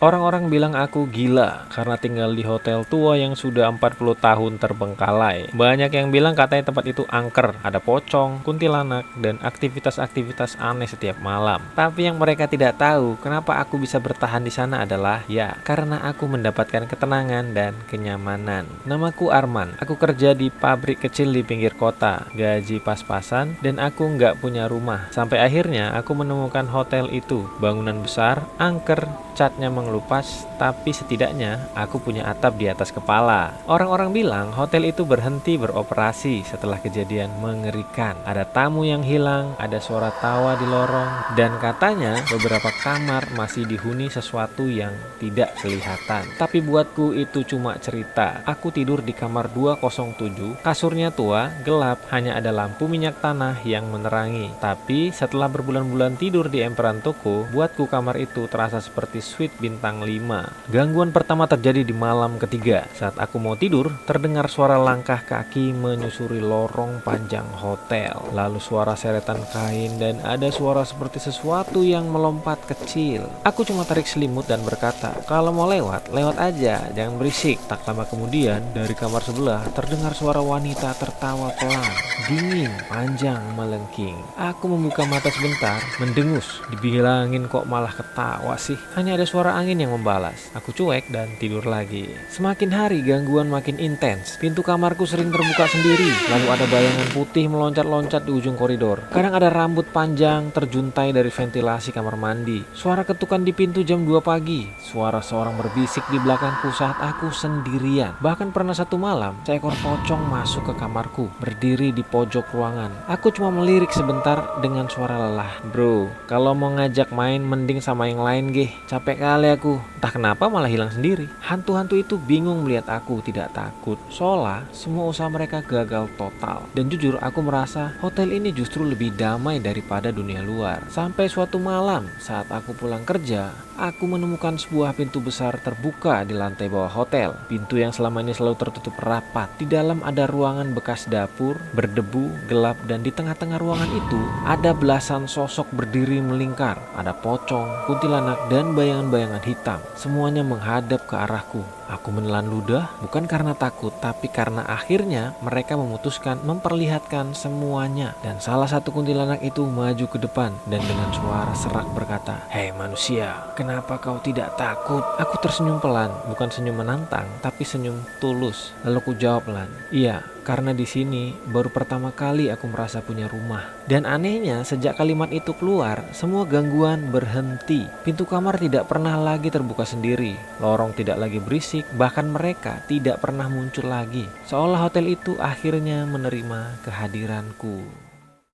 Orang-orang bilang aku gila karena tinggal di hotel tua yang sudah 40 tahun terbengkalai. Banyak yang bilang katanya tempat itu angker, ada pocong, kuntilanak, dan aktivitas-aktivitas aneh setiap malam. Tapi yang mereka tidak tahu, kenapa aku bisa bertahan di sana adalah ya, karena aku mendapatkan ketenangan dan kenyamanan. Namaku Arman, aku kerja di pabrik kecil di pinggir kota, gaji pas-pasan, dan aku nggak punya rumah. Sampai akhirnya aku menemukan hotel itu, bangunan besar, angker, catnya mengelupas, tapi setidaknya aku punya atap di atas kepala. Orang-orang bilang hotel itu berhenti beroperasi setelah kejadian mengerikan. Ada tamu yang hilang, ada suara tawa di lorong, dan katanya beberapa kamar masih dihuni sesuatu yang tidak kelihatan. Tapi buatku itu cuma cerita. Aku tidur di kamar 207, kasurnya tua, gelap, hanya ada lampu minyak tanah yang menerangi. Tapi setelah berbulan-bulan tidur di emperan toko, buatku kamar itu terasa seperti suite bintang 5. Gangguan pertama terjadi di malam ketiga. Saat aku mau tidur, terdengar suara langkah kaki menyusuri lorong panjang hotel. Lalu suara seretan kain dan ada suara seperti sesuatu yang melompat kecil. Aku cuma tarik selimut dan berkata, kalau mau lewat, lewat aja, jangan berisik. Tak lama kemudian, dari kamar sebelah terdengar suara wanita tertawa pelan, dingin, panjang, melengking. Aku membuka mata sebentar, mendengus. Dibilangin kok malah ketawa sih. Hanya ada suara angin yang membalas. Aku cuek dan tidur lagi. Semakin hari gangguan makin intens. Pintu kamarku sering terbuka sendiri. Lalu ada bayangan putih meloncat-loncat di ujung koridor. Kadang ada rambut panjang terjuntai dari ventilasi kamar mandi. Suara ketukan di pintu jam 2 pagi. Suara seorang berbisik di belakangku saat aku sendirian. Bahkan pernah satu malam, seekor pocong masuk ke kamarku, berdiri di pojok ruangan. Aku cuma melirik sebentar dengan suara lelah. Bro, kalau mau ngajak main mending sama yang lain geh. Capek kali aku. Entah kenapa malah hilang sendiri. Hantu-hantu itu bingung melihat aku tidak takut. Seolah semua usaha mereka gagal total. Dan jujur aku merasa hotel ini justru lebih damai daripada dunia luar. Sampai suatu malam saat aku pulang kerja, aku menemukan sebuah pintu besar terbuka di lantai bawah hotel. Pintu yang selama ini selalu tertutup rapat. Di dalam ada ruangan bekas dapur, berdebu, gelap, dan di tengah-tengah ruangan itu ada belasan sosok berdiri melingkar. Ada pocong, kuntilanak, dan bayangan-bayangan hitam. Semuanya menghadap ke arahku. Aku menelan ludah, bukan karena takut, tapi karena akhirnya mereka memutuskan memperlihatkan semuanya. Dan salah satu kuntilanak itu maju ke depan dan dengan suara serak berkata, "Hei manusia, kenapa kau tidak takut?" Aku tersenyum pelan, bukan senyum menantang, tapi senyum tulus. Lalu ku jawab pelan, "Iya, karena di sini baru pertama kali aku merasa punya rumah." Dan anehnya, sejak kalimat itu keluar, semua gangguan berhenti. Pintu kamar tidak pernah lagi terbuka sendiri. Lorong tidak lagi berisik, bahkan mereka tidak pernah muncul lagi. Seolah hotel itu akhirnya menerima kehadiranku.